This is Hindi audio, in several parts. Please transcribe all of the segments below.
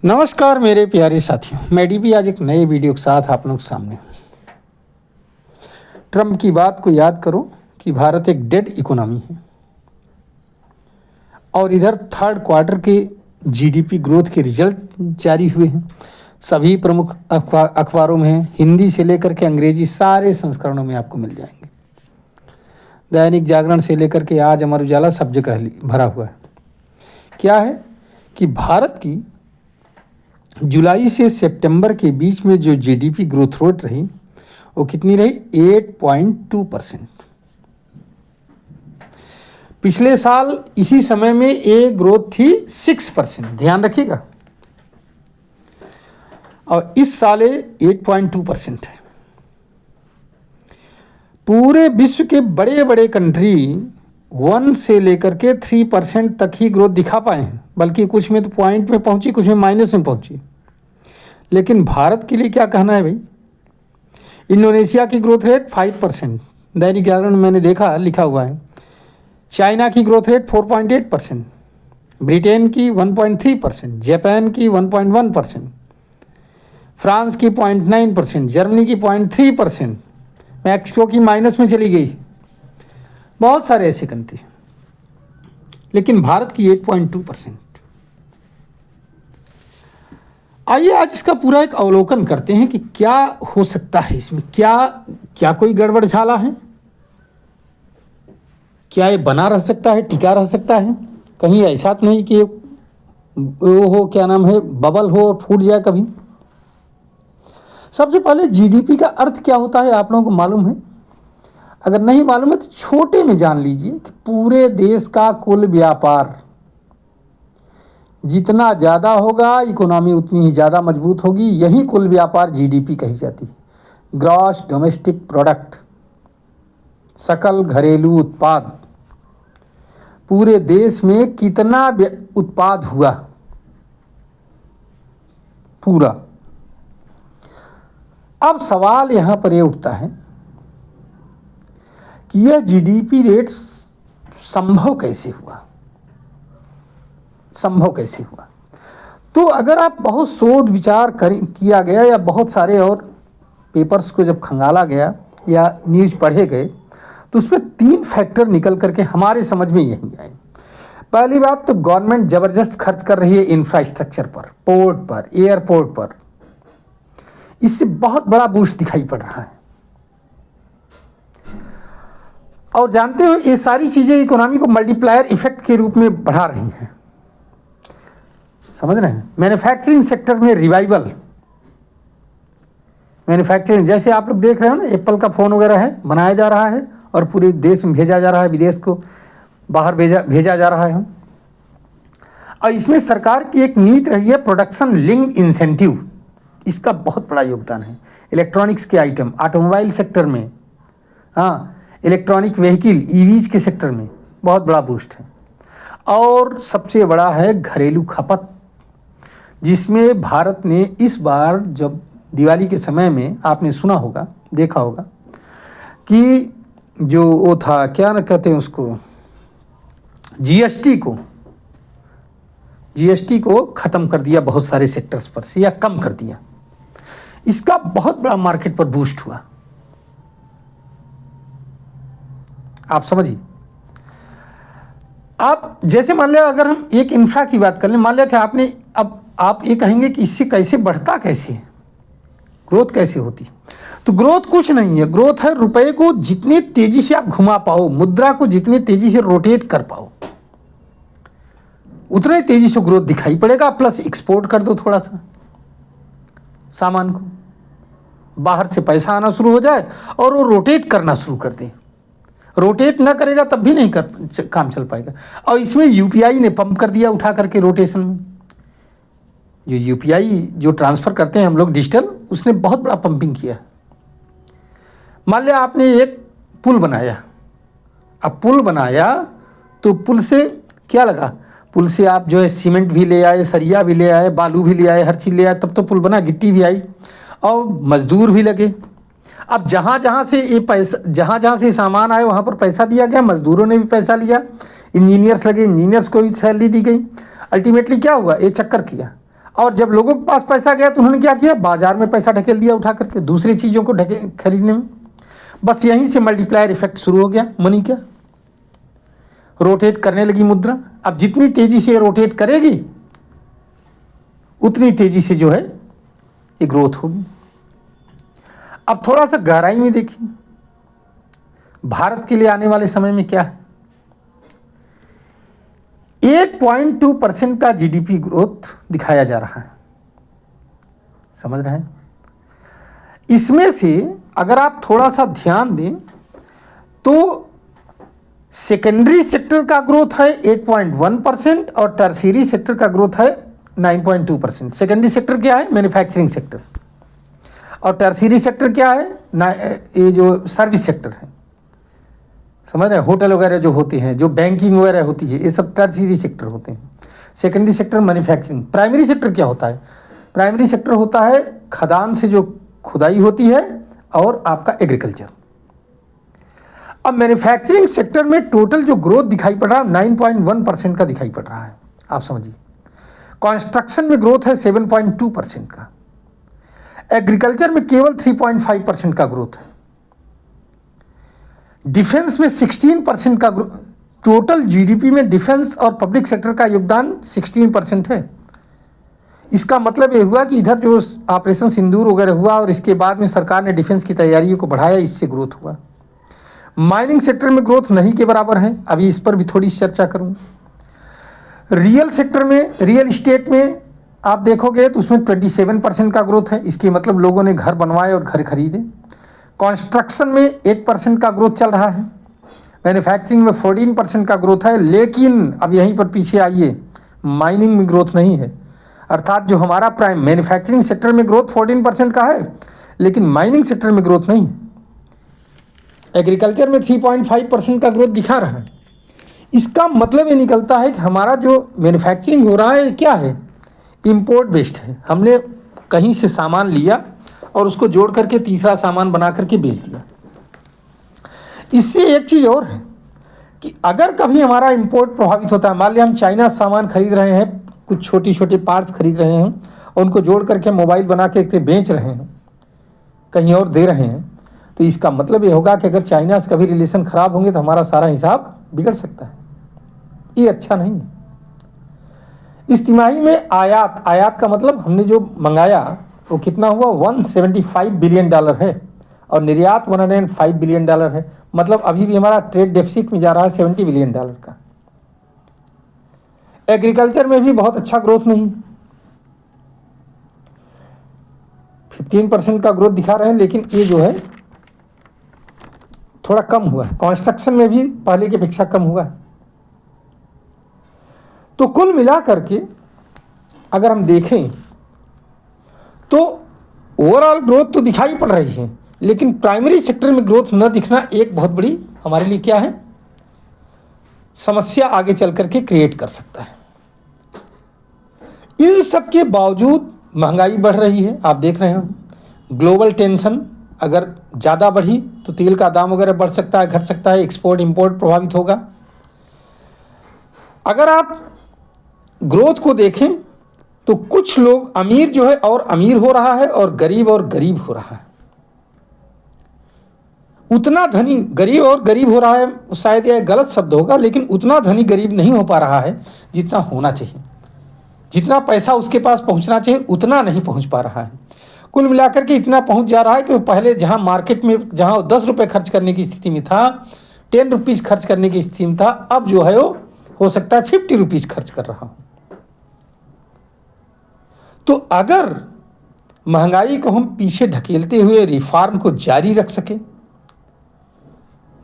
नमस्कार मेरे प्यारे साथियों, मैं डीपी आज एक नए वीडियो के साथ आप लोग के सामने। ट्रम्प की बात को याद करो कि भारत एक डेड इकोनॉमी है और इधर थर्ड क्वार्टर के जीडीपी ग्रोथ के रिजल्ट जारी हुए हैं। सभी प्रमुख अखबारों में हैं, हिंदी से लेकर के अंग्रेजी सारे संस्करणों में आपको मिल जाएंगे। दैनिक जागरण से लेकर के आज अमर उजाला सब जगह भरा हुआ है। क्या है कि भारत की जुलाई से सितंबर के बीच में जो जीडीपी ग्रोथ रेट रही वो कितनी रही? 8.2%। पिछले साल इसी समय में ये ग्रोथ थी 6%, ध्यान रखिएगा, और इस साल 8.2% है। पूरे विश्व के बड़े बड़े कंट्री 1 से लेकर के 3% तक ही ग्रोथ दिखा पाए हैं, बल्कि कुछ में तो पॉइंट में पहुंची, कुछ में माइनस में पहुंची। लेकिन भारत के लिए क्या कहना है भाई? इंडोनेशिया की ग्रोथ रेट 5%, दैनिक जागरण में मैंने देखा लिखा हुआ है। चाइना की ग्रोथ रेट 4.8%, ब्रिटेन की 1.3%, जापान की 1.1%, फ्रांस की 0.9%, जर्मनी की 0.3%, मैक्सिको की माइनस में चली गई। बहुत सारे ऐसे कंट्री, लेकिन भारत की 8.2%। आइए आज इसका पूरा एक अवलोकन करते हैं कि क्या हो सकता है इसमें। क्या कोई गड़बड़ झाला है? क्या ये बना रह सकता है, टिका रह सकता है? कहीं ऐसा तो नहीं कि वो हो, क्या नाम है, बबल हो और फूट जाए कभी। सबसे पहले जीडीपी का अर्थ क्या होता है आप लोगों को मालूम है? अगर नहीं मालूम है तो छोटे में जान लीजिए कि पूरे देश का कुल व्यापार जितना ज़्यादा होगा, इकोनॉमी उतनी ही ज़्यादा मजबूत होगी। यही कुल व्यापार जीडीपी कही जाती है, ग्रॉस डोमेस्टिक प्रोडक्ट, सकल घरेलू उत्पाद। पूरे देश में कितना उत्पाद हुआ पूरा। अब सवाल यहाँ पर ये उठता है कि यह जीडीपी रेट संभव कैसे हुआ? तो अगर आप बहुत शोध विचार किया गया या बहुत सारे और पेपर्स को जब खंगाला गया या न्यूज़ पढ़े गए तो उसमें 3 फैक्टर निकल करके हमारे समझ में यही आए। पहली बात तो गवर्नमेंट ज़बरदस्त खर्च कर रही है इंफ्रास्ट्रक्चर पर, पोर्ट पर, एयरपोर्ट पर। इससे बहुत बड़ा बूस्ट दिखाई पड़ रहा है। और जानते हो ये सारी चीज़ें इकोनॉमी को मल्टीप्लायर इफेक्ट के रूप में बढ़ा रही हैं। समझ रहे हैं? मैन्युफैक्चरिंग सेक्टर में रिवाइवल, मैन्युफैक्चरिंग जैसे आप लोग देख रहे हो ना, एप्पल का फ़ोन वगैरह है, बनाया जा रहा है और पूरे देश में भेजा जा रहा है, विदेश को बाहर भेजा जा रहा है। और इसमें सरकार की एक नीति रही है प्रोडक्शन लिंक्ड इंसेंटिव, इसका बहुत बड़ा योगदान है। इलेक्ट्रॉनिक्स के आइटम, ऑटोमोबाइल सेक्टर में, हाँ, इलेक्ट्रॉनिक व्हीकल ईवीज के सेक्टर में बहुत बड़ा बूस्ट है। और सबसे बड़ा है घरेलू खपत, जिसमें भारत ने इस बार जब दिवाली के समय में आपने सुना होगा, देखा होगा कि जो वो था, क्या ना कहते हैं उसको, जीएसटी को ख़त्म कर दिया बहुत सारे सेक्टर्स पर से, या कम कर दिया। इसका बहुत बड़ा मार्केट पर बूस्ट हुआ। आप समझिए। आप जैसे मान लिया, अगर हम एक इंफ्रा की बात कर लें, मान लिया कि आपने, अब आप ये कहेंगे कि इससे कैसे बढ़ता, कैसे ग्रोथ कैसे होती? तो ग्रोथ कुछ नहीं है, ग्रोथ है रुपए को जितनी तेजी से आप घुमा पाओ, मुद्रा को जितनी तेजी से रोटेट कर पाओ, उतने तेजी से ग्रोथ दिखाई पड़ेगा। प्लस एक्सपोर्ट कर दो थोड़ा सा सामान को, बाहर से पैसा आना शुरू हो जाए और वो रोटेट करना शुरू कर दे। रोटेट ना करेगा तब भी नहीं काम चल पाएगा। और इसमें यूपीआई ने पंप कर दिया उठा करके रोटेशन में। जो यूपीआई जो ट्रांसफ़र करते हैं हम लोग डिजिटल, उसने बहुत बड़ा पंपिंग किया। मान लिया आपने एक पुल बनाया, अब पुल बनाया तो पुल से क्या लगा? पुल से आप जो है सीमेंट भी ले आए, सरिया भी ले आए, बालू भी ले आए, हर चीज़ ले आए, तब तो पुल बना, गिट्टी भी आई और मजदूर भी लगे। अब जहाँ जहाँ से सामान आए वहाँ पर पैसा दिया गया, मजदूरों ने भी पैसा लिया, इंजीनियर्स लगे, इंजीनियर्स को भी सैलरी दी गई। अल्टीमेटली क्या हुआ? ये चक्कर किया। और जब लोगों के पास पैसा गया तो उन्होंने क्या किया, बाजार में पैसा ढकेल दिया उठा करके दूसरी चीज़ों को खरीदने में। बस यहीं से मल्टीप्लायर इफेक्ट शुरू हो गया। मनी क्या रोटेट करने लगी मुद्रा। अब जितनी तेजी से रोटेट करेगी उतनी तेजी से जो है ये ग्रोथ होगी। अब थोड़ा सा गहराई में देखिए भारत के लिए आने वाले समय में क्या है। 8.2% का जीडीपी ग्रोथ दिखाया जा रहा है, समझ रहे हैं। इसमें से अगर आप थोड़ा सा ध्यान दें तो सेकेंडरी सेक्टर का ग्रोथ है 8.1% और टर्शियरी सेक्टर का ग्रोथ है 9.2%। सेकेंडरी सेक्टर क्या है, मैन्युफैक्चरिंग सेक्टर, और टर्शियरी सेक्टर क्या है, ये जो सर्विस सेक्टर है, समझ रहे हैं। होटल वगैरह जो होते हैं, जो बैंकिंग वगैरह होती है, ये सब टर्शियरी सेक्टर होते हैं। Secondary sector manufacturing. Primary sector क्या होता है, प्राइमरी सेक्टर होता है खदान से जो खुदाई होती है और आपका एग्रीकल्चर। अब मैन्युफैक्चरिंग सेक्टर में टोटल जो ग्रोथ दिखाई पड़ रहा है 9.1% का दिखाई पड़ रहा है, आप समझिए। कंस्ट्रक्शन में ग्रोथ है 7.2% का। एग्रीकल्चर में केवल 3.5% का ग्रोथ है। डिफेंस में 16% का ग्रोथ। टोटल जीडीपी में डिफेंस और पब्लिक सेक्टर का योगदान 16% है। इसका मतलब ये हुआ कि इधर जो ऑपरेशन सिंदूर वगैरह हुआ और इसके बाद में सरकार ने डिफेंस की तैयारियों को बढ़ाया, इससे ग्रोथ हुआ। माइनिंग सेक्टर में ग्रोथ नहीं के बराबर है, अभी इस पर भी थोड़ी चर्चा करूँ। रियल सेक्टर में, रियल इस्टेट में आप देखोगे तो उसमें 27% का ग्रोथ है। इसके मतलब लोगों ने घर बनवाए और घर खरीदे। कंस्ट्रक्शन में 8% का ग्रोथ चल रहा है। मैन्युफैक्चरिंग में 14% का ग्रोथ है। लेकिन अब यहीं पर पीछे आइए, माइनिंग में ग्रोथ नहीं है। अर्थात जो हमारा प्राइम मैन्युफैक्चरिंग सेक्टर में ग्रोथ 14% का है, लेकिन माइनिंग सेक्टर में ग्रोथ नहीं। एग्रीकल्चर में 3.5% का ग्रोथ दिखा रहा है। इसका मतलब ये निकलता है कि हमारा जो मैन्युफैक्चरिंग हो रहा है क्या है, इम्पोर्ट बेस्ड है। हमने कहीं से सामान लिया और उसको जोड़ करके तीसरा सामान बना करके बेच दिया। इससे एक चीज़ और है कि अगर कभी हमारा इंपोर्ट प्रभावित होता है, मान लिया हम चाइना से सामान खरीद रहे हैं, कुछ छोटी छोटी पार्ट्स खरीद रहे हैं और उनको जोड़ करके मोबाइल बना के बेच रहे हैं, कहीं और दे रहे हैं, तो इसका मतलब ये होगा कि अगर चाइना से कभी रिलेशन ख़राब होंगे तो हमारा सारा हिसाब बिगड़ सकता है। ये अच्छा नहीं है। इस तिमाही में आयात का मतलब हमने जो मंगाया वो कितना हुआ, $175 बिलियन है और निर्यात $105 बिलियन है। मतलब अभी भी हमारा ट्रेड डेफिसिट में जा रहा है $70 बिलियन का। एग्रीकल्चर में भी बहुत अच्छा ग्रोथ नहीं, 15% का ग्रोथ दिखा रहे हैं, लेकिन ये जो है थोड़ा कम हुआ है। कंस्ट्रक्शन में भी पहले की अपेक्षा कम हुआ है। तो कुल मिलाकर के अगर हम देखें तो ओवरऑल ग्रोथ तो दिखाई पड़ रही है, लेकिन प्राइमरी सेक्टर में ग्रोथ न दिखना एक बहुत बड़ी हमारे लिए क्या है, समस्या आगे चल करके क्रिएट कर सकता है। इन सब के बावजूद महंगाई बढ़ रही है, आप देख रहे हो। ग्लोबल टेंशन अगर ज़्यादा बढ़ी तो तेल का दाम वगैरह बढ़ सकता है, घट सकता है, एक्सपोर्ट इंपोर्ट प्रभावित होगा। अगर आप ग्रोथ को देखें तो कुछ लोग अमीर जो है और अमीर हो रहा है और गरीब हो रहा है। उतना धनी गरीब और गरीब हो रहा है, शायद यह गलत शब्द होगा, लेकिन उतना धनी गरीब नहीं हो पा रहा है जितना होना चाहिए। जितना पैसा उसके पास पहुंचना चाहिए उतना नहीं पहुंच पा रहा है। कुल मिलाकर के इतना पहुंच जा रहा है कि पहले जहां मार्केट में जहां 10 रुपये खर्च करने की स्थिति में था, 10 रुपीज़ खर्च करने की स्थिति में था, अब जो है वो हो सकता है 50 रुपीज़ खर्च कर रहा हूं। तो अगर महंगाई को हम पीछे ढकेलते हुए रिफॉर्म को जारी रख सके,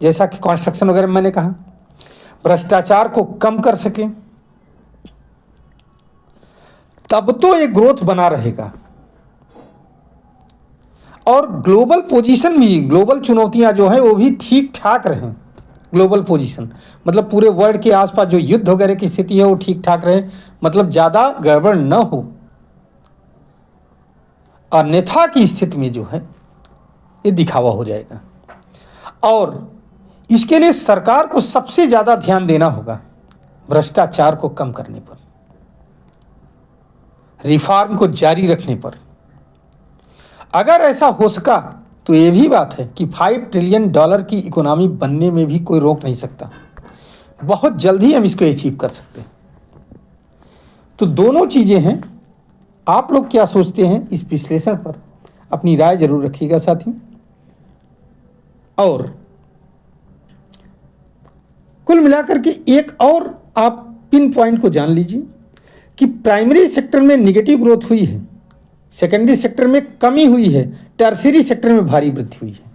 जैसा कि कंस्ट्रक्शन वगैरह मैंने कहा, भ्रष्टाचार को कम कर सके, तब तो ये ग्रोथ बना रहेगा। और ग्लोबल पोजीशन भी, ग्लोबल चुनौतियां जो हैं वो भी ठीक ठाक रहें। ग्लोबल पोजीशन मतलब पूरे वर्ल्ड के आसपास जो युद्ध वगैरह की स्थिति है वो ठीक ठाक रहे, मतलब ज़्यादा गड़बड़ न हो। अन्यथा की स्थिति में जो है ये दिखावा हो जाएगा। और इसके लिए सरकार को सबसे ज़्यादा ध्यान देना होगा भ्रष्टाचार को कम करने पर। रिफॉर्म को जारी रखने पर। अगर ऐसा हो सका तो ये भी बात है कि $5 ट्रिलियन की इकोनॉमी बनने में भी कोई रोक नहीं सकता। बहुत जल्द ही हम इसको अचीव कर सकते हैं। तो दोनों चीज़ें हैं। आप लोग क्या सोचते हैं इस विश्लेषण पर? अपनी राय जरूर रखिएगा साथियों। और कुल मिलाकर के एक और आप पिन पॉइंट को जान लीजिए कि प्राइमरी सेक्टर में निगेटिव ग्रोथ हुई है, सेकेंडरी सेक्टर में कमी हुई है, टर्शियरी सेक्टर में भारी वृद्धि हुई है।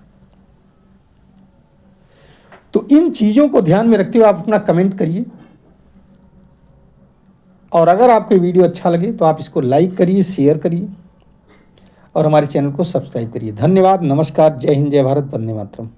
तो इन चीज़ों को ध्यान में रखते हुए आप अपना कमेंट करिए। और अगर आपको वीडियो अच्छा लगे तो आप इसको लाइक करिए, शेयर करिए और हमारे चैनल को सब्सक्राइब करिए। धन्यवाद, नमस्कार, जय हिंद, जय भारत, वंदे मातरम।